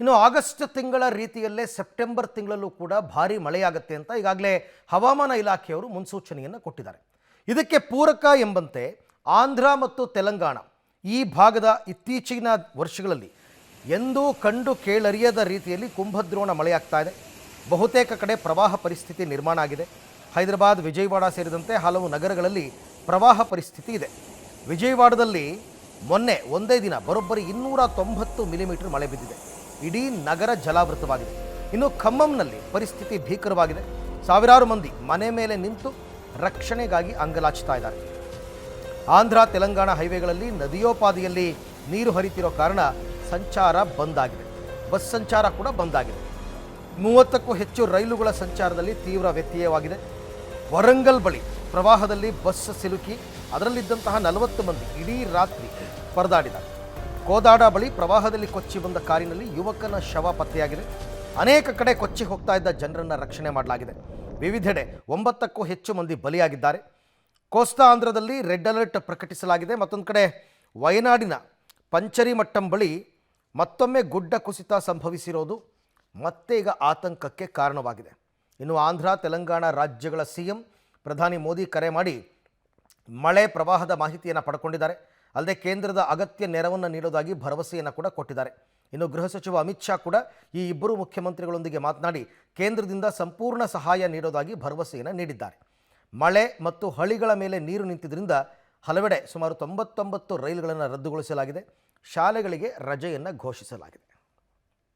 ಇನ್ನು ಆಗಸ್ಟ್ ತಿಂಗಳ ರೀತಿಯಲ್ಲೇ ಸೆಪ್ಟೆಂಬರ್ ತಿಂಗಳಲ್ಲೂ ಕೂಡ ಭಾರಿ ಮಳೆಯಾಗುತ್ತೆ ಅಂತ ಈಗಾಗಲೇ ಹವಾಮಾನ ಇಲಾಖೆಯವರು ಮುನ್ಸೂಚನೆಯನ್ನು ಕೊಟ್ಟಿದ್ದಾರೆ. ಇದಕ್ಕೆ ಪೂರಕ ಎಂಬಂತೆ ಆಂಧ್ರ ಮತ್ತು ತೆಲಂಗಾಣ ಈ ಭಾಗದ ಇತ್ತೀಚಿನ ವರ್ಷಗಳಲ್ಲಿ ಎಂದೂ ಕಂಡು ಕೇಳರಿಯದ ರೀತಿಯಲ್ಲಿ ಕುಂಭದ್ರೋಣ ಮಳೆಯಾಗ್ತಾ ಇದೆ. ಬಹುತೇಕ ಕಡೆ ಪ್ರವಾಹ ಪರಿಸ್ಥಿತಿ ನಿರ್ಮಾಣ ಆಗಿದೆ. ಹೈದರಾಬಾದ್, ವಿಜಯವಾಡ ಸೇರಿದಂತೆ ಹಲವು ನಗರಗಳಲ್ಲಿ ಪ್ರವಾಹ ಪರಿಸ್ಥಿತಿ ಇದೆ. ವಿಜಯವಾಡದಲ್ಲಿ ಮೊನ್ನೆ ಒಂದೇ ದಿನ ಬರೋಬ್ಬರಿ 290 ಮಿಲಿಮೀಟರ್ ಮಳೆ ಬಿದ್ದಿದೆ. ಇಡೀ ನಗರ ಜಲಾವೃತವಾಗಿದೆ. ಇನ್ನು ಖಮ್మంನಲ್ಲಿ ಪರಿಸ್ಥಿತಿ ಭೀಕರವಾಗಿದೆ. ಸಾವಿರಾರು ಮಂದಿ ಮನೆ ಮೇಲೆ ನಿಂತು ರಕ್ಷಣೆಗಾಗಿ ಅಂಗಲಾಚ್ತಾ ಇದ್ದಾರೆ. ಆಂಧ್ರ ತೆಲಂಗಾಣ ಹೈವೇಗಳಲ್ಲಿ ನದಿಯೋಪಾದಿಯಲ್ಲಿ ನೀರು ಹರಿತಿರೋ ಕಾರಣ ಸಂಚಾರ ಬಂದ್ ಆಗಿದೆ. ಬಸ್ ಸಂಚಾರ ಕೂಡ ಬಂದ್ ಆಗಿದೆ. 30ಕ್ಕೂ ಹೆಚ್ಚು ರೈಲುಗಳ ಸಂಚಾರದಲ್ಲಿ ತೀವ್ರ ವ್ಯತ್ಯಯವಾಗಿದೆ. ವರಂಗಲ್ ಬಳಿ ಪ್ರವಾಹದಲ್ಲಿ ಬಸ್ ಸಿಲುಕಿ ಅದರಲ್ಲಿದ್ದಂತಹ 40 ಮಂದಿ ಇಡೀ ರಾತ್ರಿ ಪರದಾಡಿದ್ದಾರೆ. ಕೋದಾಡ ಬಳಿ ಪ್ರವಾಹದಲ್ಲಿ ಕೊಚ್ಚಿ ಬಂದ ಕಾರಿನಲ್ಲಿ ಯುವಕನ ಶವ ಪತ್ತೆಯಾಗಿದೆ. ಅನೇಕ ಕಡೆ ಕೊಚ್ಚಿ ಹೋಗ್ತಾ ಇದ್ದ ಜನರನ್ನು ರಕ್ಷಣೆ ಮಾಡಲಾಗಿದೆ. ವಿವಿಧೆಡೆ 9ಕ್ಕೂ ಹೆಚ್ಚು ಮಂದಿ ಬಲಿಯಾಗಿದ್ದಾರೆ. ಕೋಸ್ತಾ ಆಂಧ್ರದಲ್ಲಿ ರೆಡ್ ಅಲರ್ಟ್ ಪ್ರಕಟಿಸಲಾಗಿದೆ. ಮತ್ತೊಂದು ಕಡೆ ವಯನಾಡಿನ ಪಂಚರಿಮಟ್ಟಂ ಬಳಿ ಮತ್ತೊಮ್ಮೆ ಗುಡ್ಡ ಕುಸಿತ ಸಂಭವಿಸಿರೋದು ಮತ್ತೆ ಈಗ ಆತಂಕಕ್ಕೆ ಕಾರಣವಾಗಿದೆ. ಇನ್ನು ಆಂಧ್ರ ತೆಲಂಗಾಣ ರಾಜ್ಯಗಳ ಸಿಎಂ ಪ್ರಧಾನಿ ಮೋದಿ ಕರೆ ಮಾಡಿ ಮಳೆ ಪ್ರವಾಹದ ಮಾಹಿತಿಯನ್ನು ಪಡ್ಕೊಂಡಿದ್ದಾರೆ. ಅಲ್ಲದೆ ಕೇಂದ್ರದ ಅಗತ್ಯ ನೆರವನ್ನು ನೀಡೋದಾಗಿ ಭರವಸೆಯನ್ನು ಕೂಡ ಕೊಟ್ಟಿದ್ದಾರೆ. ಇನ್ನು ಗೃಹ ಸಚಿವ ಅಮಿತ್ ಶಾ ಕೂಡ ಈ ಇಬ್ಬರು ಮುಖ್ಯಮಂತ್ರಿಗಳೊಂದಿಗೆ ಮಾತನಾಡಿ ಕೇಂದ್ರದಿಂದ ಸಂಪೂರ್ಣ ಸಹಾಯ ನೀಡೋದಾಗಿ ಭರವಸೆಯನ್ನು ನೀಡಿದ್ದಾರೆ. ಮಳೆ ಮತ್ತು ಹಳಿಗಳ ಮೇಲೆ ನೀರು ನಿಂತಿದ್ದರಿಂದ ಹಲವೆಡೆ ಸುಮಾರು 99 ರೈಲುಗಳನ್ನು ರದ್ದುಗೊಳಿಸಲಾಗಿದೆ. ಶಾಲೆಗಳಿಗೆ ರಜೆಯನ್ನು ಘೋಷಿಸಲಾಗಿದೆ.